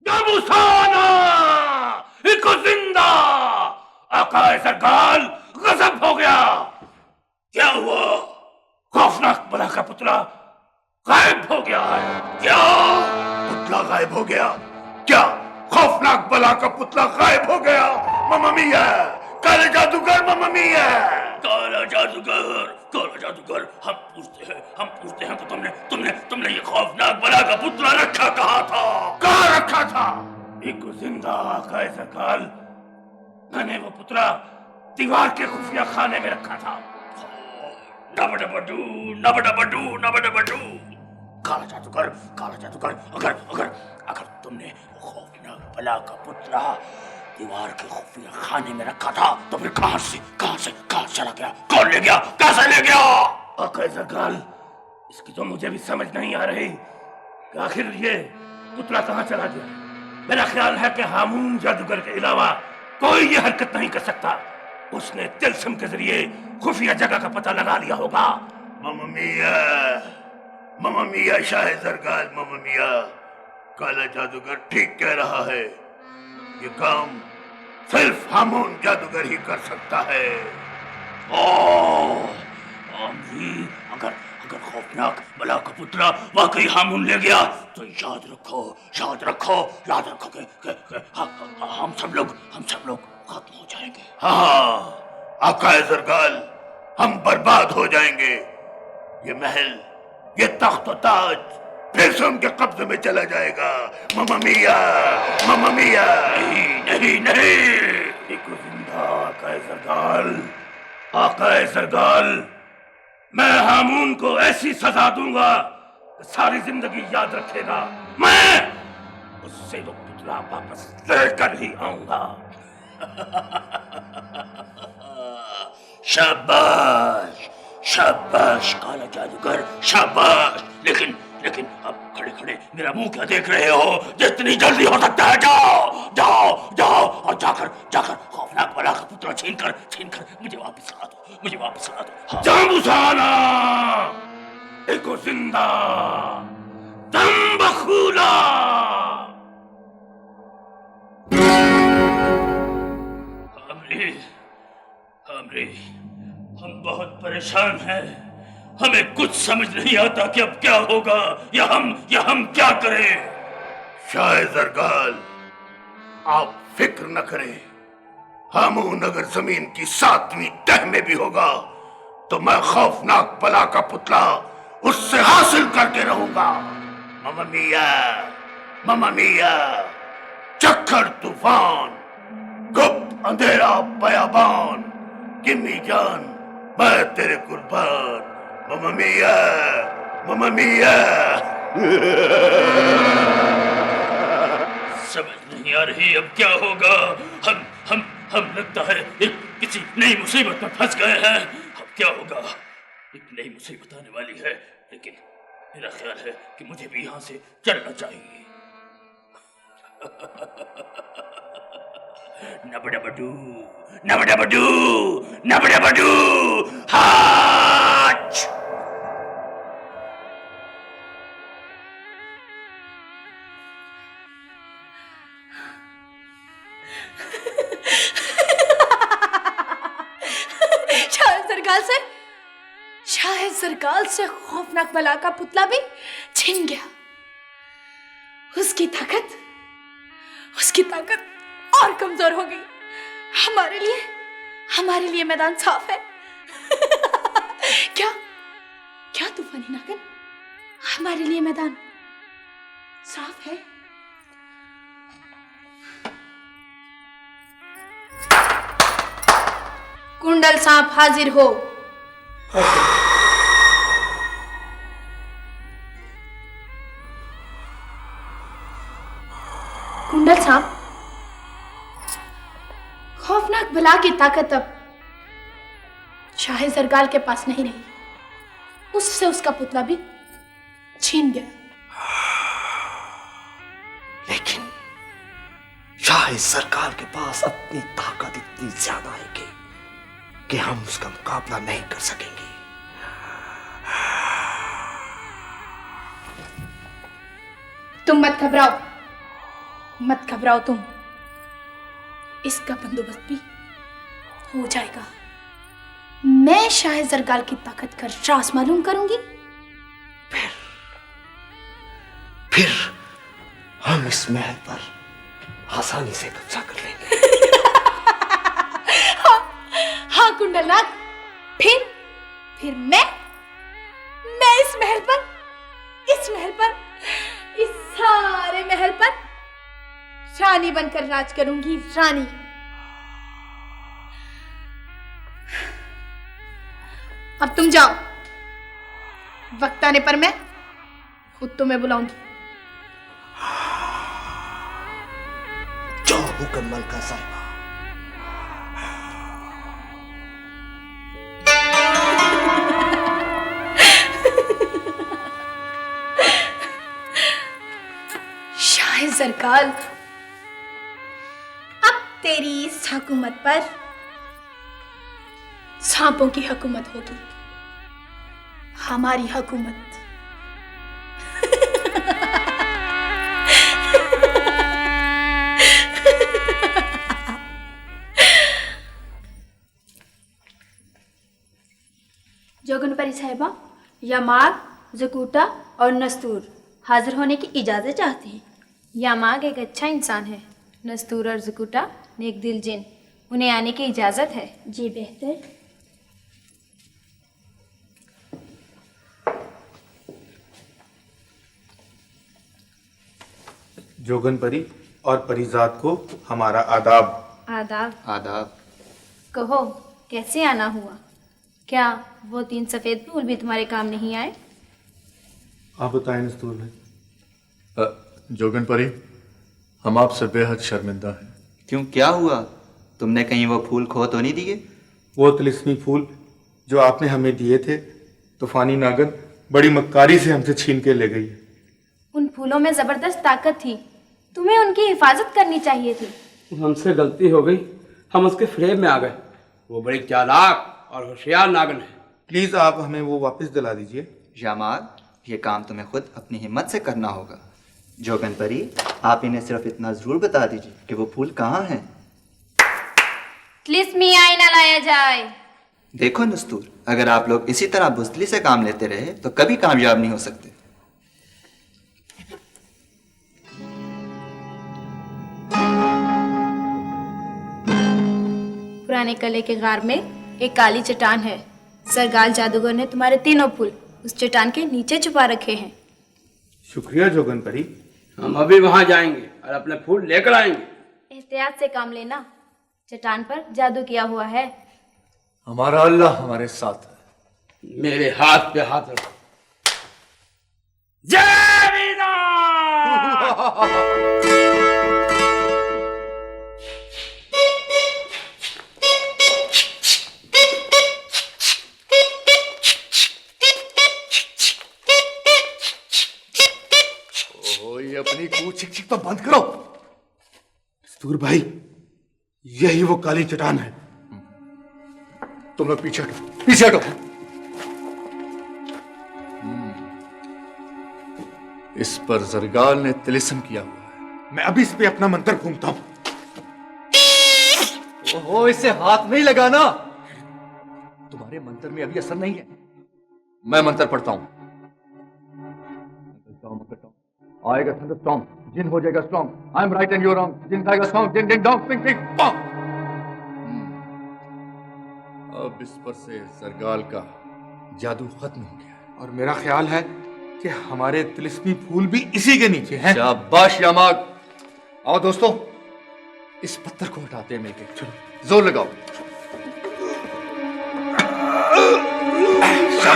नामुसाना eco जिंदा आकाए सरकार गजब हो गया। क्या हुआ? खौफनाक बला का पुतला गायब हो गया है। क्या पुतला गायब हो गया? क्या खौफनाक बला का पुतला गायब हो गया? मम्मा मिया, काले जादूगर मम्मा मिया। काला जादूगर, काला जादूगर, हम पूछते हैं तो तुमने ये खौफनाक बला का पुतला रखा कहाँ था? कहाँ रखा था? एक जिंदा आकाए सरकार, मैंने वो पुतला दीवार के खुफिया खाने में रखा था। नबडबडू, नबडबडू, नबडबडू। काला जादूगर, अगर तुमने वो खौफनाक बला का पुतला दीवार के खुफिया खाने में रखा था तो फिर कहां से चला गया? कौन ले गया? कैसे ले गया? आकाए सरकार, इसकी तो मुझे भी समझ नहीं आ रही कि आखिर ये पुतला कहां चला गया। मेरा ख्याल है कि हामून जादूगर के अलावा कोई ये हरकत नहीं कर सकता। उसने तिलस्म के जरिए खुफिया जगह का पता लगा लिया होगा। मम्मा मिया शाह सरकार, मम्मा मिया, काला जादूगर ठीक कह रहा है। ये काम सिर्फ हामून जादूगर ही कर सकता है। अगर खौफनाक बला का पुतला वाकई हामून ले गया तो याद रखो कि हम सब लोग खत्म हो जाएंगे। हाँ आकाए सरकार, हम बर्बाद हो जाएंगे। ये महल, ये तख्त और ताज फिर से उनके कब्जे में चला जाएगा। मम्मा मिया, नहीं। एक जिंदा आकाए सरकार, मैं हामून को ऐसी सजा दूंगा कि सारी जिंदगी याद रखेगा। मैं उससे वो पुतला वापस लेकर ही आऊंगा। शाबाश काला जादूगर, शाबाश। लेकिन अब खड़े मेरा मुंह क्या देख रहे हो? जितनी जल्दी हो सकता है जाओ और जाकर खौफनाक बला का पुतला छीनकर मुझे वापस ला दो। हाँ। जामुसाना एको जिंदा दम बखूला। हम बहुत परेशान हैं। हमें कुछ समझ नहीं आता कि अब क्या होगा या हम क्या करें। शाह सरकार, आप फिक्र न करें। हामून अगर जमीन की 7वीं तह में भी होगा तो मैं खौफनाक बला का पुतला उससे हासिल करके रहूंगा। मम्मा मिया, चक्कर तूफान, गुप्त अंधेरा बयाबान, गिम्मी जान, मैं तेरे कुर्बान। मम्मा मिया। समझ नहीं आ रही अब क्या होगा। हम लगता है किसी नई मुसीबत में फंस गए हैं। अब क्या होगा? एक नई मुसीबत आने वाली है, लेकिन मेरा ख्याल है कि मुझे भी यहाँ से चलना चाहिए। नबडबडू हाच। शायद सरकार से खौफनाक बला का पुतला भी छिन गया। उसकी ताकत और कमजोर हो गई। हमारे लिए मैदान साफ है। क्या तूफानी नागिन, हमारे लिए मैदान साफ है। कुंडल सांप हाजिर हो। कुंडल सांप, खौफनाक बला की ताकत अब शाह जरगाल के पास नहीं रही। उससे उसका पुतला भी छीन गया। लेकिन शाह सरकार के पास अपनी ताकत इतनी ज्यादा है कि हम उसका मुकाबला नहीं कर सकेंगे। तुम मत घबराओ, मत घबराओ तुम। इसका बंदोबस्त भी हो जाएगा। मैं शाह जरगाल की ताकत का राज मालूम करूंगी। फिर हम इस महल पर आसानी से कब्जा कर लेंगे। हाँ कुंडलनाथ, फिर मैं इस महल पर, इस सारे महल पर रानी बनकर राज करूंगी। रानी। अब तुम जाओ, वक्त आने पर मैं खुद तुम्हें बुलाऊंगी। जो हुक्म मलका साहिबा। शाह जरगाल, अब तेरी इस हुकूमत पर सांपों की हुकूमत होगी, हमारी हुकूमत। जोगनपरी साहिबा, यमाग, जकूटा और नस्तूर हाजिर होने की इजाज़त चाहते हैं। यामाग एक अच्छा इंसान है। नस्तूर और जकूटा नेक दिल जिन, उन्हें आने की इजाज़त है। जी बेहतर। जोगनपरी और परिजात को हमारा आदाब। आदाब। आदाब। कहो, कैसे आना हुआ? क्या वो 3 सफ़ेद फूल भी तुम्हारे काम नहीं आए? आप बताएं नस्तूर भाई। जोगनपरी, हम आपसे बेहद शर्मिंदा हैं। क्यों, क्या हुआ? तुमने कहीं वो फूल खो तो नहीं दिए? वो तिलिस्मी फूल जो आपने हमें दिए थे, तूफानी नागन बड़ी मक्कारी से हमसे छीन के ले गई। उन फूलों में ज़बरदस्त ताकत थी, तुम्हें उनकी हिफाजत करनी चाहिए थी। हमसे गलती हो गई, हम उसके फ्रेम में आ गए। वो बड़ी चालाक और होशियार नागन है। प्लीज़ आप हमें वो वापस दिला दीजिए। यामाग, ये काम तुम्हें खुद अपनी हिम्मत से करना होगा। जोगनपरी, आप इन्हें सिर्फ इतना ज़रूर बता दीजिए कि वो फूल कहाँ हैं। तिलिस्मी आईना लाया जाए। देखो नस्तूर, अगर आप लोग इसी तरह बुज़दिली से काम लेते रहे तो कभी कामयाब नहीं हो सकते। पुराने किले के गार में एक काली चट्टान है। सरगाल जादूगर ने तुम्हारे तीनों फूल उस चट्टान के नीचे छुपा रखे हैं। शुक्रिया जोगनपरी। हम अभी वहां जाएंगे और अपने फूल लेकर आएंगे। एहतियात से काम लेना, चट्टान पर जादू किया हुआ है। हमारा अल्लाह हमारे साथ है। मेरे हाथ पे हाथ रखो। जय वीरा! ये अपनी कूच चिक तो बंद करो। नस्तूर भाई, यही वो काली चट्टान है। तुम लोग पीछे हटो, पीछे हटो। इस पर जरगाल ने तिलिस्म किया हुआ है। मैं अभी इस पे अपना मंत्र घूमता हूं। ओहो, इसे हाथ नहीं लगाना। तुम्हारे मंत्र में अभी असर नहीं है। मैं मंत्र पढ़ता हूं। आएगा थंडरस्टॉर्म, जिन हो जाएगा strong. I am right and you wrong. जिन जाएगा स्ट्रॉन्ग, जिन ding dong ping ping pong. अब इस पर से जरगाल का जादू खत्म हो गया है। और मेरा ख्याल है कि हमारे तिलिस्मी फूल भी इसी के नीचे हैं। शाबाश यामाग। आओ दोस्तों, इस पत्थर को हटाते हैं मिलके। जोर लगाओ।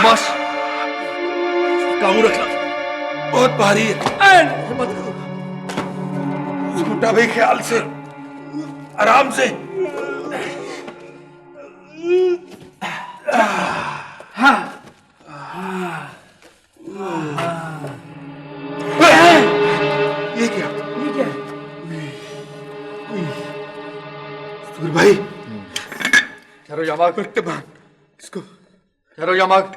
शाबाश, काबू रखना, बहुत भारी है। हिम्मत करो, छोटा भाई, ख्याल से, आराम से। ये क्या? ये क्या है? सूर भाई, ठहरो यामाग, इसको ठहरो यामाग,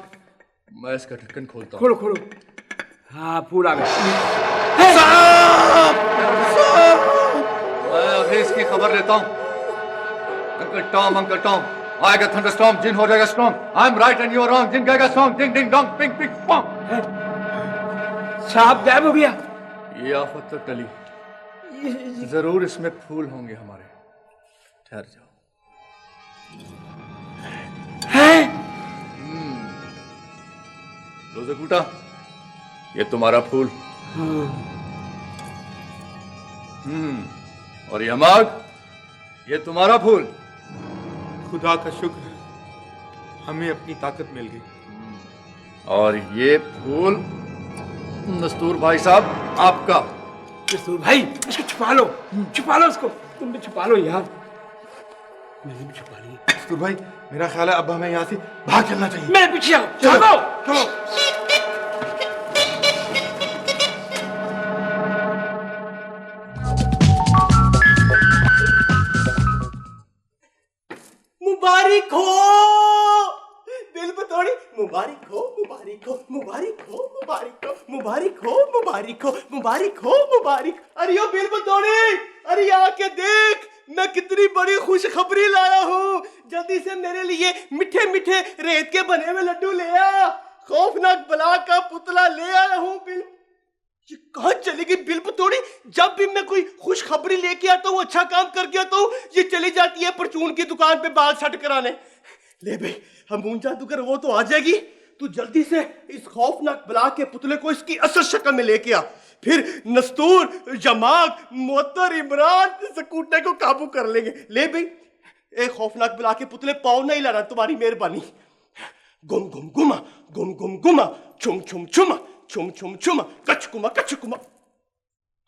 मैं इसका ढक्कन खोलता हूँ। खोलो खोलो। हाँ, फूल आ गए। मैं अभी इसकी खबर लेता हूँ। अंकल टॉम, आएगा थंडरस्टॉर्म, जिन हो जाएगा strong. I am right and you are wrong, जिन कहेगा strong, ding ding dong, ping ping pong. सांप गायब हो गया। ये आफत तो टली, जरूर इसमें फूल होंगे हमारे। ठहर जाओ। लो ज़कूटा, ये तुम्हारा फूल। और यमाग, ये तुम्हारा फूल। खुदा का शुक्र है, हमें अपनी ताकत मिल गई। और ये फूल नस्तूर भाई साहब आपका। नस्तूर भाई, इसको छुपा लो उसको। तुम भी छुपा लो यार। मैंने भी छुपा लिया। नस्तूर भाई, मेरा ख्याल है अब हमें यहाँ से भाग चलना चाहिए। मेरे पीछे आओ, चलो चलो। मुबारक हो दिल बतौड़ी, मुबारक हो, मुबारक हो, मुबारक हो, मुबारक हो, मुबारक हो, मुबारक हो, मुबारक हो, मुबारक। अरे यो बिल बतौड़ी, अरे आके देख, मैं कितनी बड़ी खुशखबरी लाया हूँ। जल्दी से मेरे लिए मीठे मीठे रेत के बने हुए लड्डू ले आ। खौफनाक बला का पुतला ले आया हूँ। बिल, ये कहाँ चली गई बिल बतौड़ी? जब भी मैं कोई खुशखबरी लेके आता हूँ, अच्छा काम करके आता हूँ, ये चली जाती है परचून की दुकान पे बाल सेट कराने। ले भाई, हमून जादूगर वो तो आ जाएगी। तू जल्दी से इस खौफनाक बला के पुतले को इसकी असल शक्ल में लेके आ। फिर नस्तूर, जमाग, मोहतर, इमरान, सकूटे को काबू कर लेंगे। ले भाई, एक खौफनाक बला के पुतले पाँव नहीं लाना, तुम्हारी मेहरबानी। गुम गुम गुमा, गुम गुम गुमा, छुम छुम छुमा, छुम छुम छुमा, कचकुमा कचकुमा।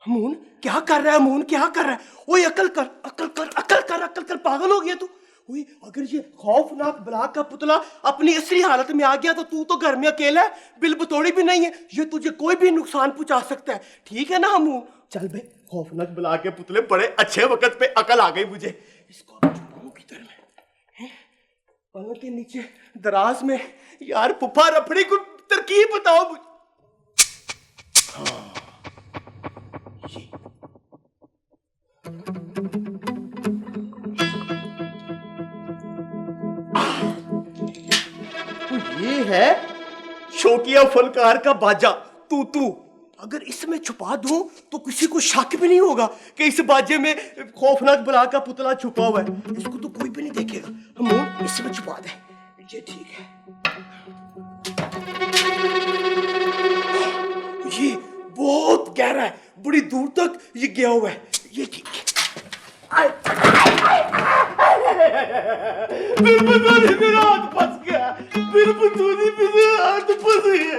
हमून क्या कर रहा है? हमून क्या कर रहा है? ओए अकल कर, अकल कर, अकल कर, अकल कर, पागल हो गया तू? ओए अगर ये खौफनाक बला का पुतला अपनी असली हालत में आ गया तो तू तो घर में अकेला है, बिल बतौड़ी भी नहीं है, ये तुझे कोई भी नुकसान पहुंचा सकता है। ठीक है ना हमून? चल बे, खौफनाक बला के पुतले, बड़े अच्छे वक्त पे अकल आ गई मुझे। इसको छुपाऊं किधर में? पलंग के नीचे दराज में। यार पुप्पा रफड़ी को तरकीब बताओ मुझे। ये है शौकिया फनकार का बाजा तू। अगर इसमें छुपा दूं तो किसी को शक भी नहीं होगा कि इस बाजे में खौफनाक बला का पुतला छुपा हुआ है। इसको तो कोई भी नहीं देखेगा। हम इसमें छुपा दे, ये ठीक है। ये बहुत गहरा है, बड़ी दूर तक ये गया हुआ है, ये ठीक है। मेरा हाथ फंस गया, मेरा हाथ फंस गया।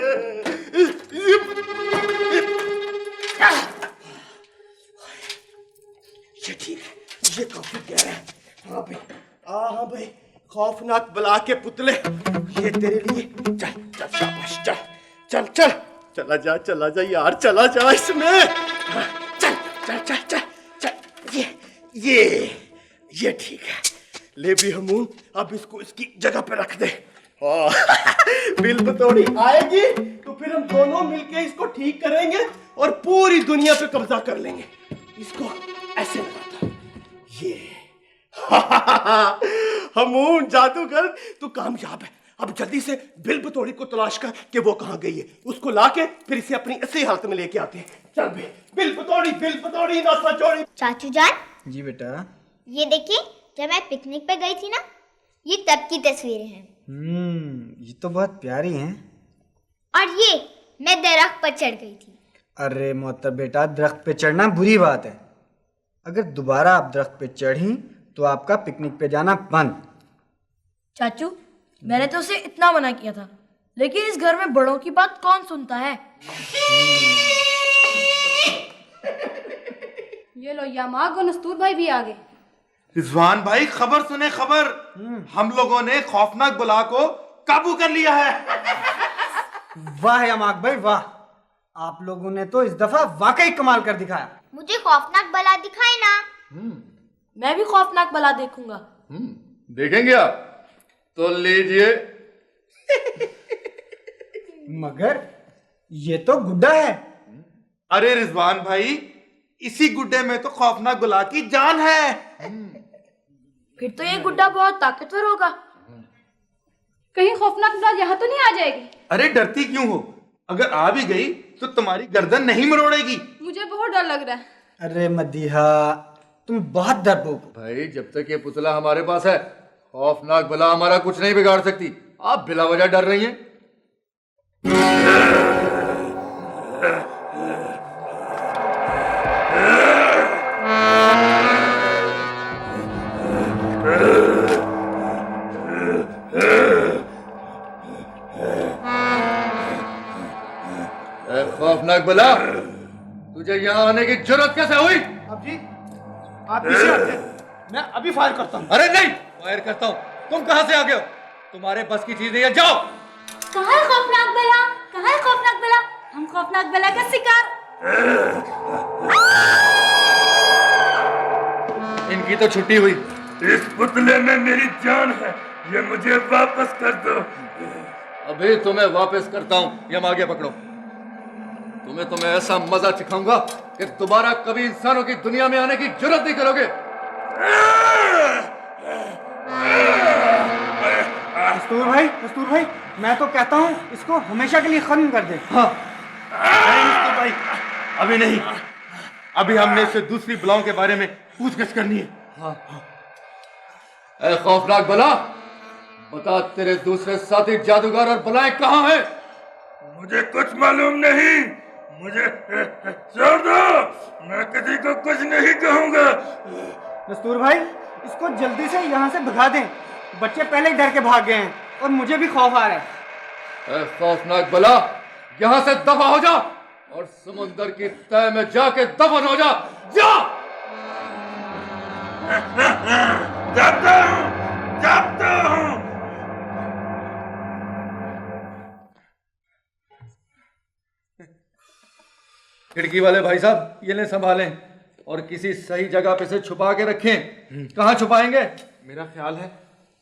ये ठीक है, ये काफी गहरा है। हाँ भाई, हाँ भाई, खौफनाक बला के पुतले, ये तेरे लिए। चल चल, शाबाश, चल चल चल, चला जा यार, चला जा इसमें। चल चल चल चल चल, ये ठीक है। ले भी हमून, अब इसको इसकी जगह पे रख दे। बिल बतौड़ी आएगी तो फिर हम दोनों मिलके इसको ठीक करेंगे और पूरी दुनिया पे कब्जा कर लेंगे। इसको ऐसे लगाता, ये हमून जादूगर, तू कामयाब है। अब जल्दी से बिल बतौड़ी को तलाश कर कि वो कहाँ गई है, उसको लाके फिर इसे अपनी असली हालत में लेके आते हैं। चल बे, बिल बतौड़ी नासा चौड़ी। चाचू जान, जी बेटा। ये देखिए, जब मैं पिकनिक पे गई थी ना, ये तब की तस्वीरें हैं। ये तो बहुत प्यारी हैं। और ये मैं दरख्त पर चढ़ गई थी। अरे मोहतर बेटा, दरख्त पे चढ़ना बुरी बात है। अगर दोबारा आप दरख्त पे चढ़ी तो आपका पिकनिक पे जाना बंद। चाचू, मैंने तो उसे इतना मना किया था लेकिन इस घर में बड़ों की बात कौन सुनता है? ये लो यामाग और नस्तूर भाई भी आ गए। रिजवान भाई खबर सुने खबर, हम लोगों ने खौफनाक बला को काबू कर लिया है। वाह यामाक भाई वाह, आप लोगों ने तो इस दफा वाकई कमाल कर दिखाया। मुझे खौफनाक बला दिखाई ना। मैं भी खौफनाक बला देखूंगा। देखेंगे आप तो लीजिए। मगर ये तो गुड्डा है। अरे रिजवान भाई, इसी गुड्डे में तो खौफनाक गुला की जान है। फिर तो ये गुड्डा बहुत ताकतवर होगा। कहीं खौफनाक बुला यहाँ तो नहीं आ जाएगी? अरे डरती क्यों हो, अगर आ भी गई तो तुम्हारी गर्दन नहीं मरोड़ेगी। मुझे बहुत डर लग रहा है। अरे मदीहा, तुम बहुत डरपोक हो। भाई जब तक ये पुतला हमारे पास है, खौफनाक बला हमारा कुछ नहीं बिगाड़ सकती। आप बिला वजह डर रही हैं। खौफनाक बला, तुझे यहाँ आने की जरूरत कैसे हुई? अब जी आप पीछे हटते, मैं अभी फायर करता हूँ। अरे नहीं, फायर करता हूँ। तुम कहाँ से आ गए हो? तुम्हारे बस की चीज नहीं है, जाओ। कहाँ है खौफनाक बला? कहाँ है खौफनाक बला? हम खौफनाक बला का शिकार। इनकी तो छुट्टी हुई। इस पुतले में मेरी जान है, ये मुझे वापस कर दो। अभी तुम्हें वापस करता हूँ, ये आगे पकड़ो। तुम्हें ऐसा मजा चिखाऊंगा कि दोबारा कभी इंसानों की दुनिया में आने की जरूरत नहीं करोगे। मस्तूर भाई, मैं तो कहता हूँ इसको हमेशा के लिए खत्म कर दे। हाँ। नहीं मस्तूर भाई, अभी नहीं। अभी हमने इससे दूसरी बलाओं के बारे में पूछगछ करनी है। हाँ। ऐ खौफनाक बला, बता तेरे दूसरे साथी जादूगर और बलाएं कहाँ हैं? मुझे कुछ मालूम नहीं, मुझे छोड़ दो, मैं किसी को कुछ नहीं कहूंगा। मस्तूर भाई, इसको जल्दी से यहाँ से भगा दें। बच्चे पहले ही डर के भाग गए हैं और मुझे भी खौफ आ रहा है। ऐ खौफनाक बला, यहाँ से दफा हो जा और समुंदर की तह में जाके दफन हो जा। जा। जाता हूँ। खिड़की वाले भाई साहब, ये ले संभालें और किसी सही जगह पे से छुपा के रखें। कहाँ छुपाएंगे? मेरा ख्याल है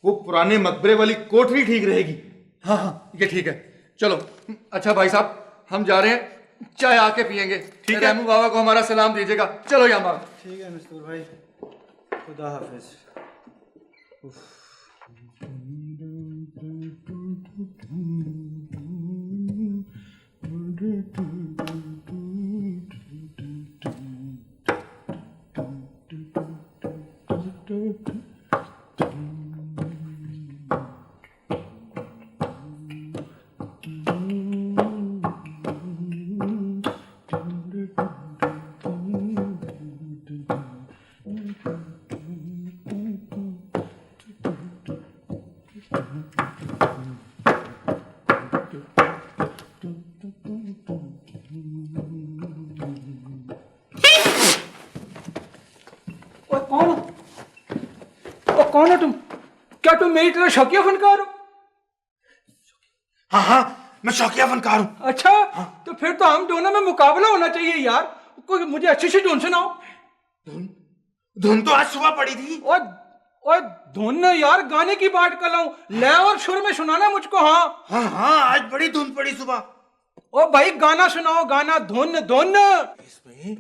वो पुराने मकबरे वाली कोठरी ठीक रहेगी। हाँ हाँ, ये ठीक है। चलो। अच्छा भाई साहब, हम जा रहे हैं, चाय आके पियेंगे। ठीक है। रहमू बाबा को हमारा सलाम दीजिएगा। चलो यामा। ठीक है मस्तूर भाई, खुदा हाफिज। कौन हो तुम? क्या तुम मेरी तरह शौकिया फनकार हो? हाँ, मैं शौकिया फनकार हूँ। अच्छा, तो फिर तो हम दोनों में मुकाबला होना चाहिए यार। कोई मुझे अच्छी सी धुन सुनाओ। धुन तो आज सुबह पड़ी थी। और धुन यार, गाने की बात कर लाऊं, लय और सुर में सुनाना मुझको। हाँ हाँ, आज बड़ी धुन पड़ी सुबह। ओ भाई, गाना सुनाओ, गाना। धुन धुन। इसमें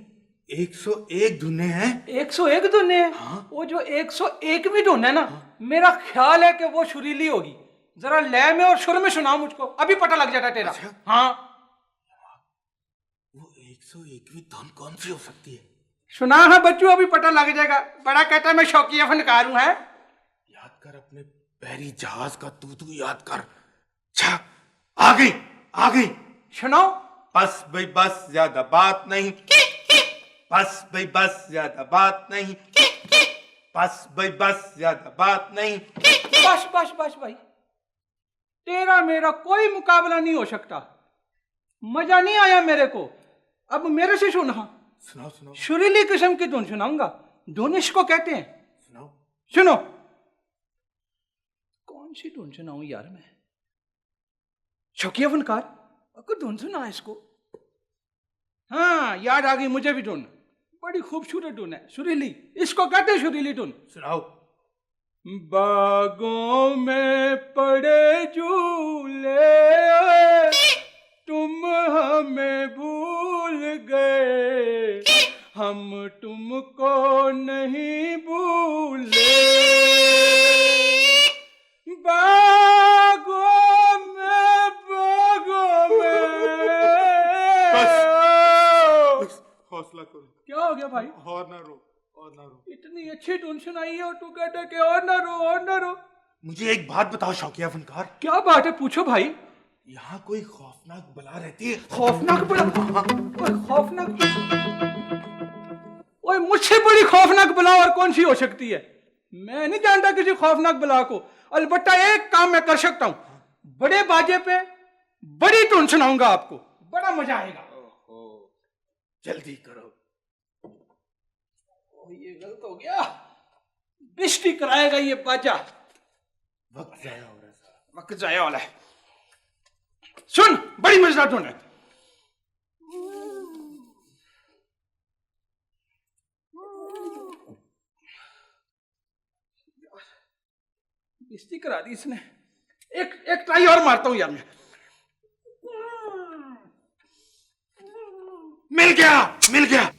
101 धुनें हैं। 101 धुनें हैं? हाँ? वो जो 101वीं धुन है ना, मेरा ख्याल है कि वो सुरीली होगी। जरा लय में और सुर में सुनाओ मुझको, अभी पता लग जाता तेरा। अच्छा? हाँ, वो 101वीं धुन कौन सी हो सकती है? सुना है बच्चों, अभी पता लग जाएगा। बड़ा कहता है मैं शौकिया फनकार हूं। है, याद कर अपने बहरी जहाज का तू याद कर। अच्छा, आ गई। सुनाओ। बस भाई बस, ज्यादा बात नहीं। बस भाई बस, ज्यादा बात नहीं। बस भाई बस, ज्यादा बात नहीं। बस भाई। तेरा मेरा कोई मुकाबला नहीं हो सकता। मजा नहीं आया मेरे को, अब मेरे से सुना। सुनाओ सुनाओ सुरीली किस्म की धुन सुनाऊंगा, धुन इसको कहते हैं। सुनाओ। सुनो। कौन सी धुन सुनाऊं यार मैं? शौकिया फनकार, अगर धुन सुना इसको। हाँ, याद आ गई मुझे भी धुन, बड़ी खूबसूरत धुन है, सुरीली, इसको कहते हैं सुरीली धुन। सुनाओ। बागों में पड़े झूले, तुम हमें भूल गए, हम तुमको नहीं भूले। बागों में हौसला करो। क्या हो गया भाई? और ना रो, और ना रो। इतनी अच्छी धुन सुनाई है और तू कहता कि और ना रो, और ना रो। मुझे एक बात बताओ शौकिया फनकार, क्या बात है, पूछो भाई। यहाँ कोई खौफनाक बला रहती है? खौफनाक बला? ओए खौफनाक बला? ओए मुझसे बड़ी खौफनाक बला और कौन सी हो सकती है? मैं नहीं जानता किसी खौफनाक बला को। अलबत्ता एक काम मैं कर सकता हूँ, बड़े बाजे पे बड़ी धुन सुनाऊंगा आपको, बड़ा मजा आएगा। जल्दी करो। ये गलत हो गया, बिस्टी कराएगा ये बाजा। वक्त जाया हो रहा है। वक्त जाया वाला है। सुन, बड़ी मजेदार धुन है। बिस्ती करा दी इसने। एक ट्राई और मारता हूं यार मैं। मिल गया, मिल गया।